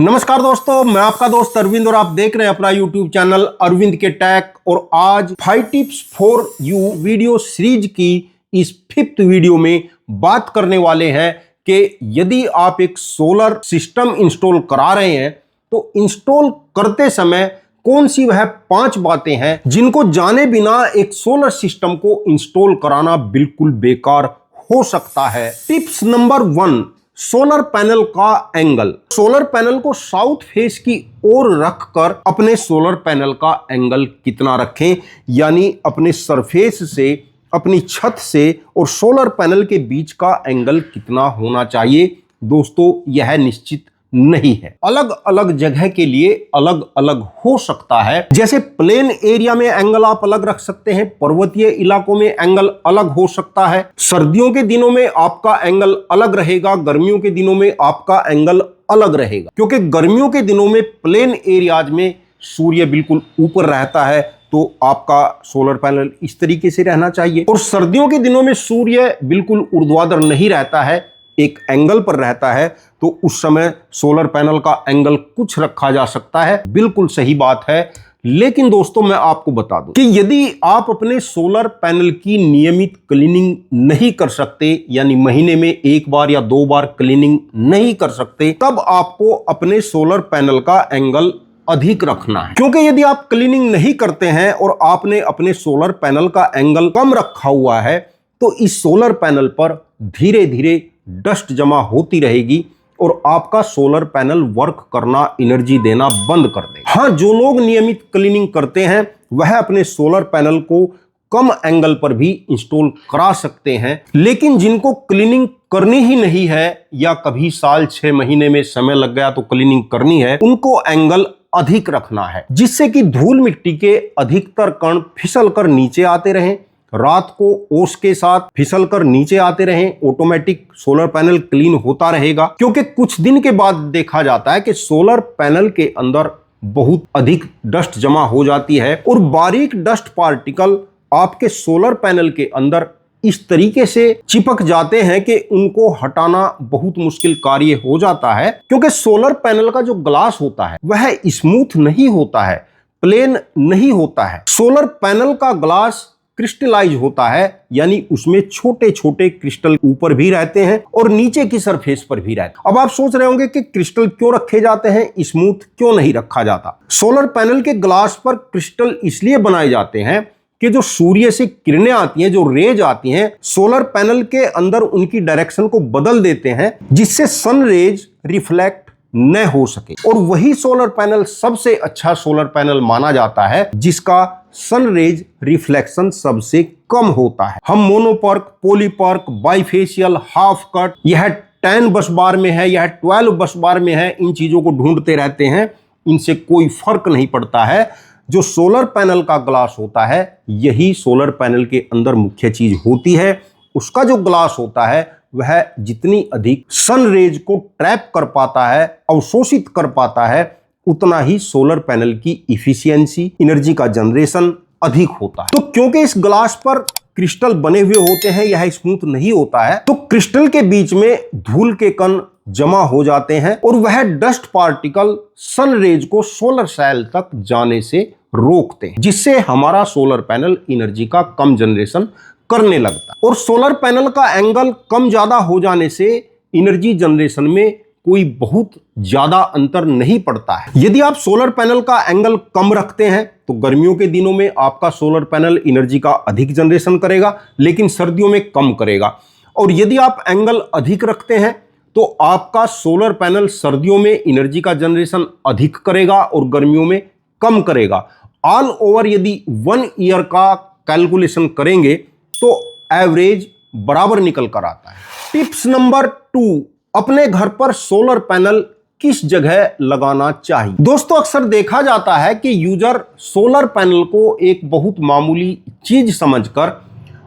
नमस्कार दोस्तों, मैं आपका दोस्त अरविंद और आप देख रहे हैं अपना YouTube चैनल अरविंद के टेक। और आज 5 tips for you video series की इस 5th वीडियो में बात करने वाले हैं कि यदि आप एक सोलर सिस्टम इंस्टॉल करा रहे हैं तो इंस्टॉल करते समय कौन सी वह 5 बातें हैं जिनको जाने बिना एक सोलर सिस्टम को इंस्टॉल कराना बिल्कुल बेकार हो सकता है। टिप्स नंबर 1, सोलर पैनल का एंगल। सोलर पैनल को साउथ फेस की ओर रखकर अपने सोलर पैनल का एंगल कितना रखें, यानी अपने सरफेस से, अपनी छत से और सोलर पैनल के बीच का एंगल कितना होना चाहिए। दोस्तों, यह निश्चित नहीं है, अलग अलग जगह के लिए अलग अलग हो सकता है। जैसे प्लेन एरिया में एंगल आप अलग रख सकते हैं, पर्वतीय इलाकों में एंगल अलग हो सकता है। सर्दियों के दिनों में आपका एंगल अलग रहेगा, गर्मियों के दिनों में आपका एंगल अलग रहेगा, क्योंकि गर्मियों के दिनों में प्लेन एरियाज में सूर्य बिल्कुल ऊपर रहता है तो आपका सोलर पैनल इस तरीके से रहना चाहिए। और सर्दियों के दिनों में सूर्य बिल्कुल ऊर्ध्वाधर नहीं रहता है, एक एंगल पर रहता है, तो उस समय सोलर पैनल का एंगल कुछ रखा जा सकता है। बिल्कुल सही बात है। लेकिन दोस्तों, मैं आपको बता दूं कि यदि आप अपने सोलर पैनल की नियमित क्लीनिंग नहीं कर सकते, यानी महीने में 1 बार या 2 बार क्लीनिंग नहीं कर सकते, तब आपको अपने सोलर पैनल का एंगल अधिक रखना है। क्योंकि यदि आप क्लीनिंग नहीं करते हैं और आपने अपने सोलर पैनल का एंगल कम रखा हुआ है तो इस सोलर पैनल पर धीरे धीरे डस्ट जमा होती रहेगी और आपका सोलर पैनल वर्क करना, एनर्जी देना बंद कर देगा। हाँ, जो लोग नियमित क्लीनिंग करते हैं वह अपने सोलर पैनल को कम एंगल पर भी इंस्टॉल करा सकते हैं, लेकिन जिनको क्लीनिंग करनी ही नहीं है या कभी साल 6 महीने में समय लग गया तो क्लीनिंग करनी है, उनको एंगल अधिक रखना है, जिससे कि धूल मिट्टी के अधिकतर कण फिसल कर नीचे आते रहें, रात को ओस के साथ फिसल कर नीचे आते रहें। ऑटोमेटिक सोलर पैनल क्लीन होता रहेगा, क्योंकि कुछ दिन के बाद देखा जाता है कि सोलर पैनल के अंदर बहुत अधिक डस्ट जमा हो जाती है और बारीक डस्ट पार्टिकल आपके सोलर पैनल के अंदर इस तरीके से चिपक जाते हैं कि उनको हटाना बहुत मुश्किल कार्य हो जाता है। क्योंकि सोलर पैनल का जो ग्लास होता है वह स्मूथ नहीं होता है, प्लेन नहीं होता है। सोलर पैनल का ग्लास क्रिस्टलाइज होता है, यानी उसमें छोटे छोटे क्रिस्टल ऊपर भी रहते हैं और नीचे की सरफेस पर भी रहते हैं। अब आप सोच रहे होंगे कि क्रिस्टल क्यों रखे जाते हैं, स्मूथ क्यों नहीं रखा जाता। सोलर पैनल के ग्लास पर क्रिस्टल इसलिए बनाए जाते हैं कि जो सूर्य से किरणें आती हैं, जो रेज आती हैं, सोलर पैनल के अंदर उनकी डायरेक्शन को बदल देते हैं, जिससे सन रेज रिफ्लेक्ट न हो सके। और वही सोलर पैनल सबसे अच्छा सोलर पैनल माना जाता है जिसका सन रेज रिफ्लेक्शन सबसे कम होता है। हम मोनोपर्क, पॉलीपर्क, बाइफेशियल, हाफ कट, यह 10 बस बार में है, यह 12 बस बार में है, इन चीजों को ढूंढते रहते हैं, इनसे कोई फर्क नहीं पड़ता है। जो सोलर पैनल का ग्लास होता है यही सोलर पैनल के अंदर मुख्य चीज होती है। उसका जो ग्लास होता है वह जितनी अधिक सन रेज को ट्रैप कर पाता है, अवशोषित कर पाता है, उतना ही सोलर पैनल की इफिशियंसी, एनर्जी का जनरेशन अधिक होता है। तो क्योंकि इस ग्लास पर क्रिस्टल बने हुए होते हैं, यह स्मूथ नहीं होता है, तो क्रिस्टल के बीच में धूल के कण जमा हो जाते हैं और वह डस्ट पार्टिकल सन रेज को सोलर सेल तक जाने से रोकते हैं, जिससे हमारा सोलर पैनल एनर्जी का कम जनरेशन करने लगता है। और सोलर पैनल का एंगल कम ज्यादा हो जाने से एनर्जी जनरेशन में कोई बहुत ज्यादा अंतर नहीं पड़ता है। यदि आप सोलर पैनल का एंगल कम रखते हैं तो गर्मियों के दिनों में आपका सोलर पैनल एनर्जी का अधिक जनरेशन करेगा, लेकिन सर्दियों में कम करेगा। और यदि आप एंगल अधिक रखते हैं तो आपका सोलर पैनल सर्दियों में एनर्जी का जनरेशन अधिक करेगा और गर्मियों में कम करेगा। ऑल ओवर यदि 1 ईयर का कैलकुलेशन करेंगे तो एवरेज बराबर निकल कर आता है। टिप्स नंबर 2, अपने घर पर सोलर पैनल किस जगह लगाना चाहिए। दोस्तों, अक्सर देखा जाता है कि यूजर सोलर पैनल को एक बहुत मामूली चीज समझकर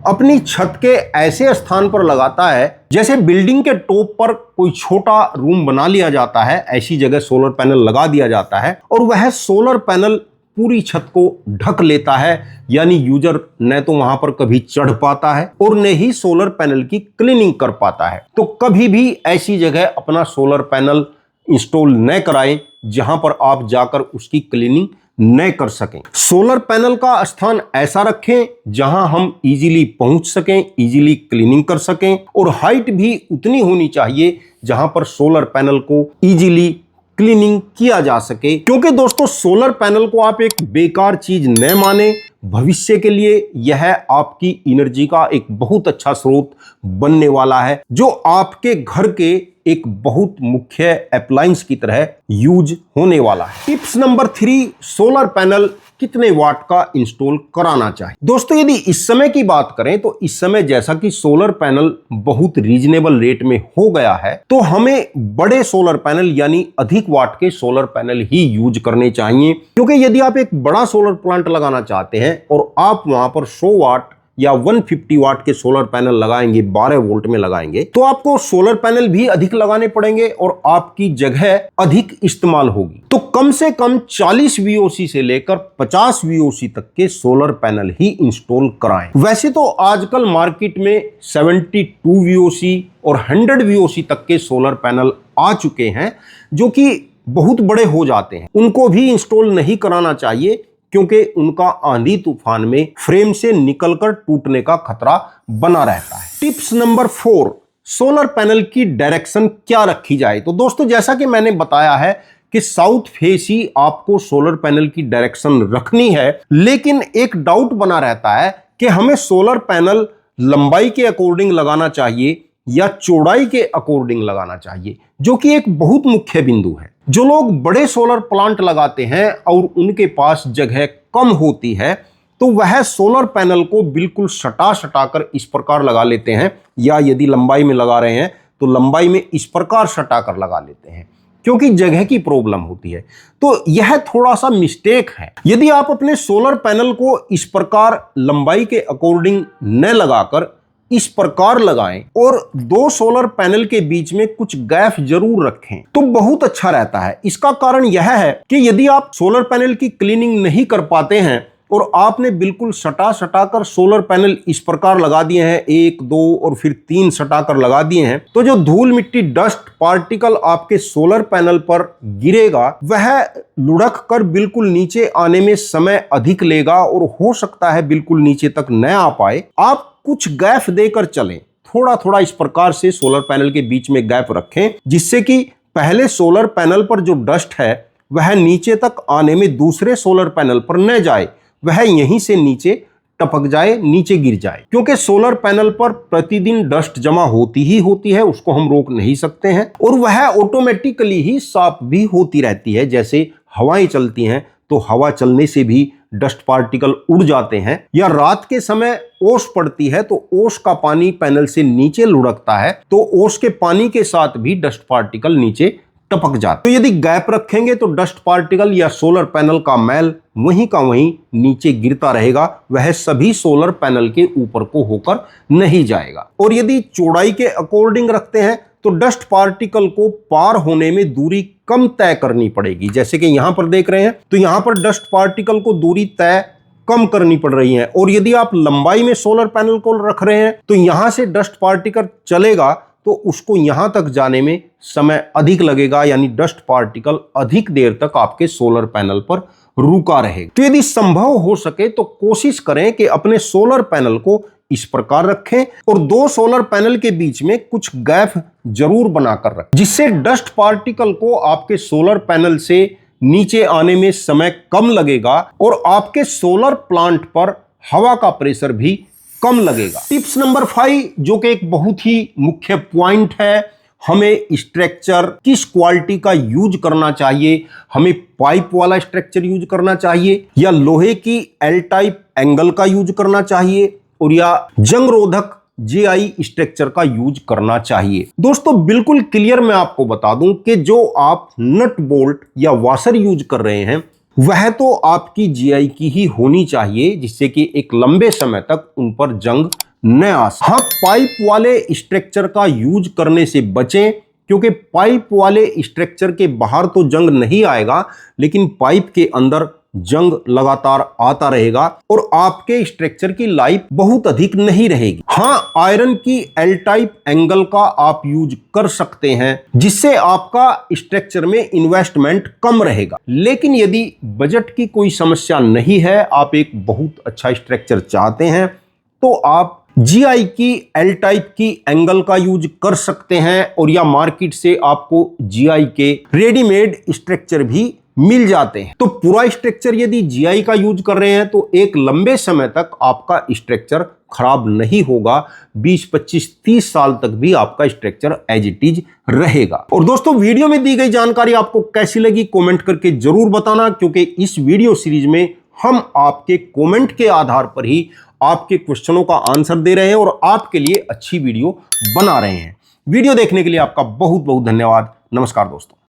अपनी छत के ऐसे स्थान पर लगाता है जैसे बिल्डिंग के टॉप पर कोई छोटा रूम बना लिया जाता है, ऐसी जगह सोलर पैनल लगा दिया जाता है और वह सोलर पैनल पूरी छत को ढक लेता है, यानी यूजर न तो वहां पर कभी चढ़ पाता है और न ही सोलर पैनल की क्लीनिंग कर पाता है। तो कभी भी ऐसी जगह अपना सोलर पैनल इंस्टॉल न कराएं जहां पर आप जाकर उसकी क्लीनिंग न कर सकें। सोलर पैनल का स्थान ऐसा रखें जहां हम इजीली पहुंच सकें, इजीली क्लीनिंग कर सकें, और हाइट भी उतनी होनी चाहिए जहां पर सोलर पैनल को इजीली क्लीनिंग किया जा सके। क्योंकि दोस्तों सोलर पैनल को आप एक बेकार चीज न माने, भविष्य के लिए यह आपकी एनर्जी का एक बहुत अच्छा स्रोत बनने वाला है, जो आपके घर के एक बहुत मुख्य अप्लायंस की तरह यूज होने वाला है। टिप्स नंबर 3, सोलर पैनल कितने वाट का इंस्टॉल कराना चाहिए। दोस्तों यदि इस समय की बात करें तो इस समय जैसा कि सोलर पैनल बहुत रीजनेबल रेट में हो गया है, तो हमें बड़े सोलर पैनल यानी अधिक वाट के सोलर पैनल ही यूज करने चाहिए। क्योंकि यदि आप एक बड़ा सोलर प्लांट लगाना चाहते हैं और आप वहां पर 100 वाट या 150 वाट के सोलर पैनल लगाएंगे, 12 वोल्ट में लगाएंगे, तो आपको सोलर पैनल भी अधिक लगाने पड़ेंगे और आपकी जगह अधिक इस्तेमाल होगी। तो कम से कम 40 VOC से लेकर 50 VOC तक के सोलर पैनल ही इंस्टॉल कराएं। वैसे तो आजकल मार्केट में 72 VOC और 100 VOC तक के सोलर पैनल आ चुके हैं, जो कि बहुत बड़े हो जाते हैं। उनको भी इंस्टॉल नहीं कराना चाहिए, क्योंकि उनका आंधी तूफान में फ्रेम से निकलकर टूटने का खतरा बना रहता है। टिप्स नंबर 4, सोलर पैनल की डायरेक्शन क्या रखी जाए। तो दोस्तों जैसा कि मैंने बताया है कि साउथ फेस ही आपको सोलर पैनल की डायरेक्शन रखनी है, लेकिन एक डाउट बना रहता है कि हमें सोलर पैनल लंबाई के अकॉर्डिंग लगाना चाहिए या चौड़ाई के अकॉर्डिंग लगाना चाहिए, जो कि एक बहुत मुख्य बिंदु है। जो लोग बड़े सोलर प्लांट लगाते हैं और उनके पास जगह कम होती है, तो वह सोलर पैनल को बिल्कुल सटा कर इस प्रकार लगा लेते हैं, या यदि लंबाई में लगा रहे हैं तो लंबाई में इस प्रकार सटा कर लगा लेते हैं, क्योंकि जगह की प्रॉब्लम होती है। तो यह थोड़ा सा मिस्टेक है। यदि आप अपने सोलर पैनल को इस प्रकार लंबाई के अकॉर्डिंग न लगाकर इस प्रकार लगाएं और 2 सोलर पैनल के बीच में कुछ गैप जरूर रखें, तो बहुत अच्छा रहता है। इसका कारण यह है कि यदि आप सोलर पैनल की क्लीनिंग नहीं कर पाते हैं और आपने बिल्कुल सटा कर सोलर पैनल इस प्रकार लगा दिए हैं, 1, 2 और फिर 3 सटा कर लगा दिए हैं, तो जो धूल मिट्टी डस्ट पार्टिकल आपके सोलर पैनल पर गिरेगा, वह लुढ़क कर बिल्कुल नीचे आने में समय अधिक लेगा और हो सकता है बिल्कुल नीचे तक न आ पाए। आप कुछ गैप देकर चलें, थोड़ा थोड़ा इस प्रकार से सोलर पैनल के बीच में गैप रखें, जिससे कि पहले सोलर पैनल पर जो डस्ट है वह नीचे तक आने में दूसरे सोलर पैनल पर न जाए, वह यहीं से नीचे टपक जाए, नीचे गिर जाए। क्योंकि सोलर पैनल पर प्रतिदिन डस्ट जमा होती ही होती है, उसको हम रोक नहीं सकते हैं, और वह ऑटोमेटिकली ही साफ भी होती रहती है। जैसे हवाएं चलती हैं तो हवा चलने से भी डस्ट पार्टिकल उड़ जाते हैं, या रात के समय ओस पड़ती है तो ओस का पानी पैनल से नीचे लुढ़कता है, तो ओस के पानी के साथ भी डस्ट पार्टिकल नीचे टपक जाते। तो यदि गैप रखेंगे तो डस्ट पार्टिकल या सोलर पैनल का मैल वहीं का वहीं नीचे गिरता रहेगा, वह सभी सोलर पैनल के ऊपर को होकर नहीं जाएगा। और यदि चौड़ाई के अकॉर्डिंग रखते हैं तो डस्ट पार्टिकल को पार होने में दूरी कम तय करनी पड़ेगी। जैसे कि यहां पर देख रहे हैं, तो यहां पर डस्ट पार्टिकल को दूरी तय कम करनी पड़ रही है। और यदि आप लंबाई में सोलर पैनल को रख रहे हैं तो यहां से डस्ट पार्टिकल चलेगा तो उसको यहां तक जाने में समय अधिक लगेगा, यानी डस्ट पार्टिकल अधिक देर तक आपके सोलर पैनल पर रुका रहेगा। तो यदि संभव हो सके तो कोशिश करें कि अपने सोलर पैनल को इस प्रकार रखें और 2 सोलर पैनल के बीच में कुछ गैप जरूर बनाकर रखें, जिससे डस्ट पार्टिकल को आपके सोलर पैनल से नीचे आने में समय कम लगेगा और आपके सोलर प्लांट पर हवा का प्रेशर भी कम लगेगा। टिप्स नंबर 5, जो कि एक बहुत ही मुख्य पॉइंट है, हमें स्ट्रक्चर किस क्वालिटी का यूज करना चाहिए। हमें पाइप वाला स्ट्रक्चर यूज करना चाहिए, या लोहे की एल टाइप एंगल का यूज करना चाहिए, और या जंग रोधक GI स्ट्रक्चर का यूज करना चाहिए। दोस्तों बिल्कुल क्लियर मैं आपको बता दूं कि जो आप नट बोल्ट या वाशर यूज कर रहे हैं वह तो आपकी GI की ही होनी चाहिए, जिससे कि एक लंबे समय तक उन पर जंग न आ सके। हाँ, पाइप वाले स्ट्रक्चर का यूज करने से बचें, क्योंकि पाइप वाले स्ट्रक्चर के बाहर तो जंग नहीं आएगा, लेकिन पाइप के अंदर जंग लगातार आता रहेगा और आपके स्ट्रक्चर की लाइफ बहुत अधिक नहीं रहेगी। हाँ, आयरन की एल टाइप एंगल का आप यूज कर सकते हैं जिससे आपका स्ट्रक्चर में इन्वेस्टमेंट कम रहेगा। लेकिन यदि बजट की कोई समस्या नहीं है, आप एक बहुत अच्छा स्ट्रक्चर चाहते हैं, तो आप जीआई की एल टाइप की एंगल का यूज कर सकते हैं और या मार्केट से आपको जीआई के रेडीमेड स्ट्रक्चर भी मिल जाते हैं। तो पूरा स्ट्रक्चर यदि जीआई का यूज कर रहे हैं तो एक लंबे समय तक आपका स्ट्रक्चर खराब नहीं होगा। 20, 25, 30 साल तक भी आपका स्ट्रक्चर एज इट इज रहेगा। और दोस्तों, वीडियो में दी गई जानकारी आपको कैसी लगी कमेंट करके जरूर बताना, क्योंकि इस वीडियो सीरीज में हम आपके कमेंट के आधार पर ही आपके क्वेश्चनों का आंसर दे रहे हैं और आपके लिए अच्छी वीडियो बना रहे हैं। वीडियो देखने के लिए आपका बहुत बहुत धन्यवाद। नमस्कार दोस्तों।